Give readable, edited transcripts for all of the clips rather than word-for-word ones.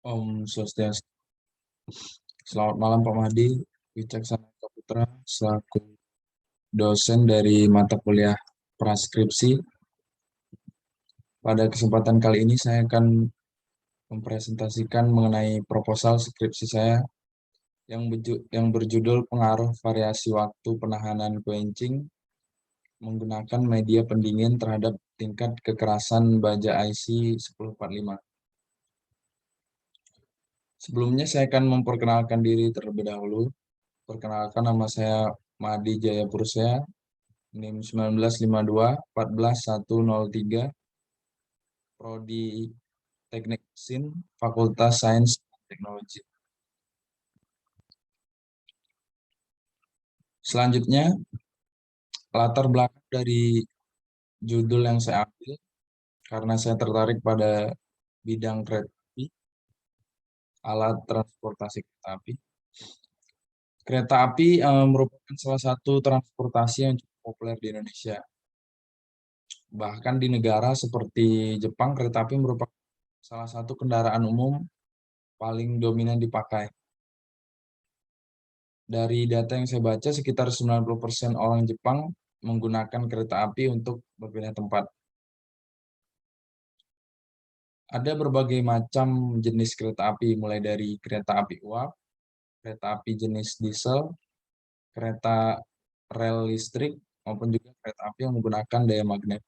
Om Swastiastu. Selamat malam Pak Mahdi, Wicaksana Putra, selaku dosen dari mata kuliah Praskripsi. Pada kesempatan kali ini saya akan mempresentasikan mengenai proposal skripsi saya yang berjudul Pengaruh Variasi Waktu Penahanan Quenching menggunakan media pendingin terhadap tingkat kekerasan baja IC 1045. Sebelumnya saya akan memperkenalkan diri terlebih dahulu. Perkenalkan, nama saya Mahdi Jaya Purusea, NIM 1952 14103, Prodi Teknik Mesin, Fakultas Sains dan Teknologi. Selanjutnya, latar belakang dari judul yang saya ambil karena saya tertarik pada bidang kereta api, alat transportasi kereta api. Kereta api merupakan salah satu transportasi yang cukup populer di Indonesia. Bahkan di negara seperti Jepang, kereta api merupakan salah satu kendaraan umum paling dominan dipakai. Dari data yang saya baca, sekitar 90% orang Jepang menggunakan kereta api untuk berpindah tempat. Ada berbagai macam jenis kereta api, mulai dari kereta api uap, kereta api jenis diesel, kereta rel listrik, maupun juga kereta api yang menggunakan daya magnet.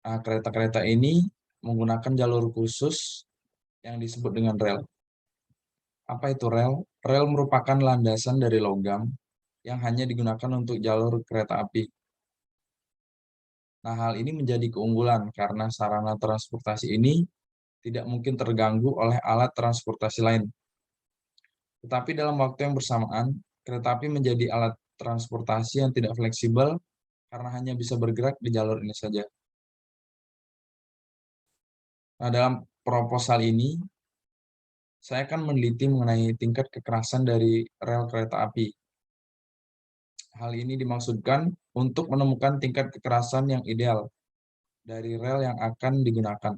Nah, kereta-kereta ini menggunakan jalur khusus yang disebut dengan rel. Apa itu rel? Rel merupakan landasan dari logam yang hanya digunakan untuk jalur kereta api. Nah, hal ini menjadi keunggulan karena sarana transportasi ini tidak mungkin terganggu oleh alat transportasi lain. Tetapi dalam waktu yang bersamaan, kereta api menjadi alat transportasi yang tidak fleksibel karena hanya bisa bergerak di jalur ini saja. Nah, dalam proposal ini, saya akan meneliti mengenai tingkat kekerasan dari rel kereta api. Hal ini dimaksudkan untuk menemukan tingkat kekerasan yang ideal dari rel yang akan digunakan.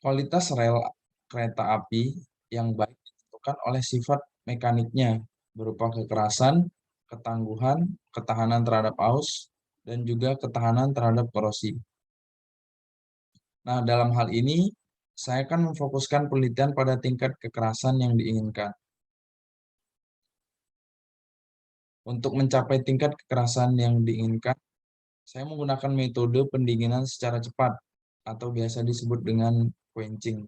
Kualitas rel kereta api yang baik ditentukan oleh sifat mekaniknya berupa kekerasan, ketangguhan, ketahanan terhadap arus, dan juga ketahanan terhadap korosi. Nah, dalam hal ini, saya akan memfokuskan penelitian pada tingkat kekerasan yang diinginkan. Untuk mencapai tingkat kekerasan yang diinginkan, saya menggunakan metode pendinginan secara cepat atau biasa disebut dengan quenching.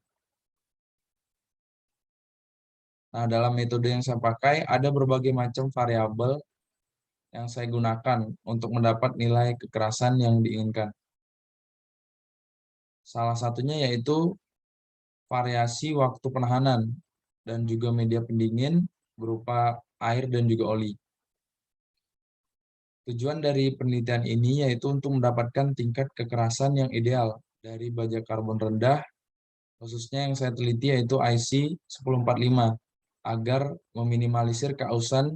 Nah, dalam metode yang saya pakai, ada berbagai macam variabel yang saya gunakan untuk mendapat nilai kekerasan yang diinginkan. Salah satunya yaitu variasi waktu penahanan dan juga media pendingin berupa air dan juga oli. Tujuan dari penelitian ini yaitu untuk mendapatkan tingkat kekerasan yang ideal dari baja karbon rendah, khususnya yang saya teliti yaitu IC 1045, agar meminimalisir keausan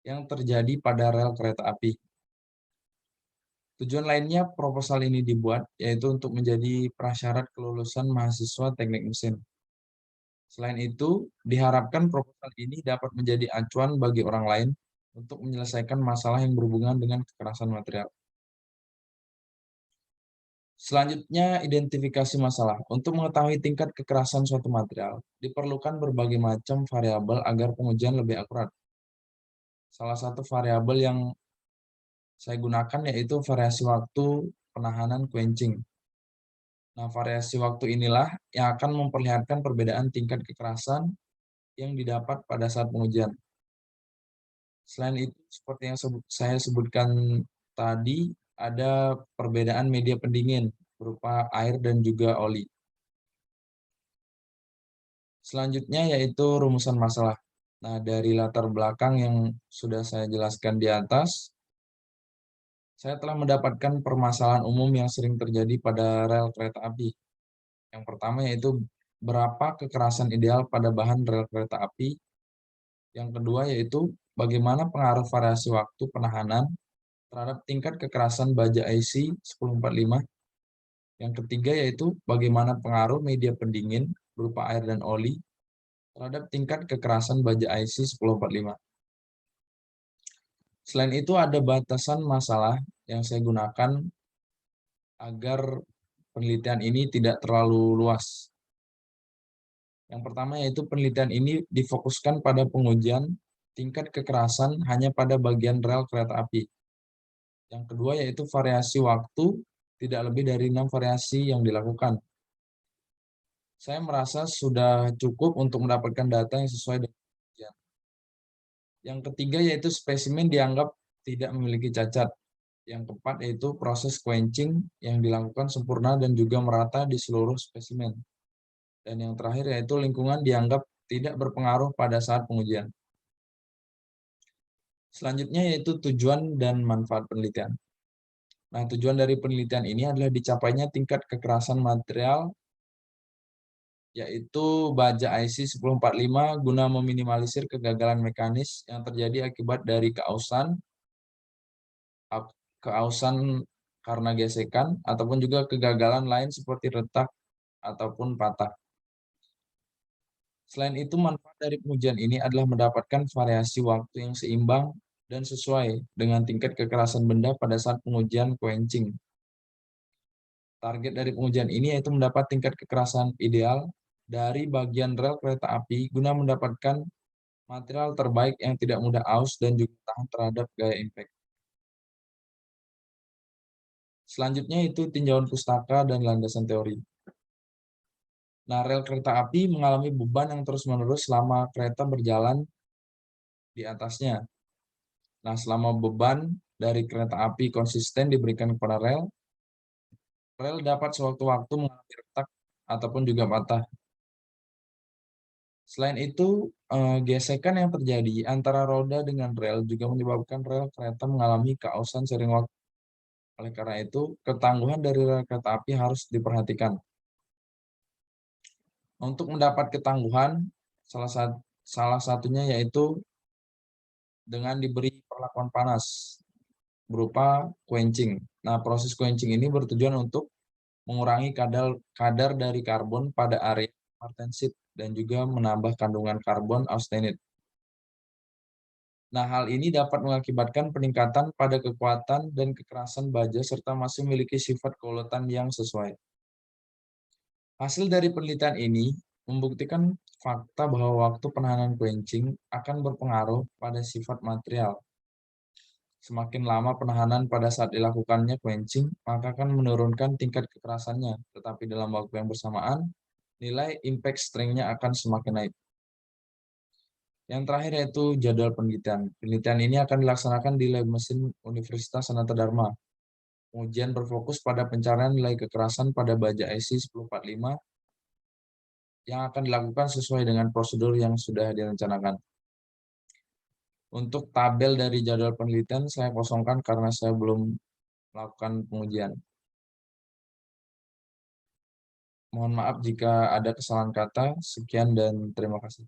yang terjadi pada rel kereta api. Tujuan lainnya proposal ini dibuat yaitu untuk menjadi prasyarat kelulusan mahasiswa teknik mesin. Selain itu, diharapkan proposal ini dapat menjadi acuan bagi orang lain untuk menyelesaikan masalah yang berhubungan dengan kekerasan material. Selanjutnya, identifikasi masalah. Untuk mengetahui tingkat kekerasan suatu material, diperlukan berbagai macam variabel agar pengujian lebih akurat. Salah satu variabel yang saya gunakan yaitu variasi waktu penahanan quenching. Nah, variasi waktu inilah yang akan memperlihatkan perbedaan tingkat kekerasan yang didapat pada saat pengujian. Selain itu, seperti yang saya sebutkan tadi, ada perbedaan media pendingin berupa air dan juga oli. Selanjutnya yaitu rumusan masalah. Nah, dari latar belakang yang sudah saya jelaskan di atas, saya telah mendapatkan permasalahan umum yang sering terjadi pada rel kereta api. Yang pertama yaitu berapa kekerasan ideal pada bahan rel kereta api. Yang kedua yaitu bagaimana pengaruh variasi waktu penahanan terhadap tingkat kekerasan baja IC 1045. Yang ketiga yaitu bagaimana pengaruh media pendingin berupa air dan oli terhadap tingkat kekerasan baja IC 1045. Selain itu ada batasan masalah yang saya gunakan agar penelitian ini tidak terlalu luas. Yang pertama yaitu penelitian ini difokuskan pada pengujian tingkat kekerasan hanya pada bagian rel kereta api. Yang kedua yaitu variasi waktu, tidak lebih dari 6 variasi yang dilakukan. Saya merasa sudah cukup untuk mendapatkan data yang sesuai dengan penelitian. Yang ketiga yaitu spesimen dianggap tidak memiliki cacat. Yang keempat yaitu proses quenching yang dilakukan sempurna dan juga merata di seluruh spesimen. Dan yang terakhir yaitu lingkungan dianggap tidak berpengaruh pada saat pengujian. Selanjutnya yaitu tujuan dan manfaat penelitian. Nah, tujuan dari penelitian ini adalah dicapainya tingkat kekerasan material yaitu baja IC 1045 guna meminimalisir kegagalan mekanis yang terjadi akibat dari keausan karena gesekan ataupun juga kegagalan lain seperti retak ataupun patah. Selain itu, manfaat dari pengujian ini adalah mendapatkan variasi waktu yang seimbang dan sesuai dengan tingkat kekerasan benda pada saat pengujian quenching. Target dari pengujian ini yaitu mendapat tingkat kekerasan ideal dari bagian rel kereta api guna mendapatkan material terbaik yang tidak mudah aus dan juga tahan terhadap gaya impact. Selanjutnya itu tinjauan pustaka dan landasan teori. Nah, rel kereta api mengalami beban yang terus-menerus selama kereta berjalan di atasnya. Nah, selama beban dari kereta api konsisten diberikan kepada rel, rel dapat sewaktu-waktu mengalami retak ataupun juga patah. Selain itu, gesekan yang terjadi antara roda dengan rel juga menyebabkan rel kereta mengalami keausan sering waktu. Oleh karena itu, ketangguhan dari rel kereta api harus diperhatikan. Untuk mendapat ketangguhan, salah satunya yaitu dengan diberi perlakuan panas berupa quenching. Nah, proses quenching ini bertujuan untuk mengurangi kadar dari karbon pada area martensit dan juga menambah kandungan karbon austenit. Nah, hal ini dapat mengakibatkan peningkatan pada kekuatan dan kekerasan baja serta masih memiliki sifat keuletan yang sesuai. Hasil dari penelitian ini membuktikan fakta bahwa waktu penahanan quenching akan berpengaruh pada sifat material. Semakin lama penahanan pada saat dilakukannya quenching, maka akan menurunkan tingkat kekerasannya, tetapi dalam waktu yang bersamaan, nilai impact strength-nya akan semakin naik. Yang terakhir yaitu jadwal penelitian. Penelitian ini akan dilaksanakan di Lab Mesin Universitas Sanata Dharma. Pengujian berfokus pada pencarian nilai kekerasan pada baja IC 1045 yang akan dilakukan sesuai dengan prosedur yang sudah direncanakan. Untuk tabel dari jadwal penelitian saya kosongkan karena saya belum melakukan pengujian. Mohon maaf jika ada kesalahan kata. Sekian dan terima kasih.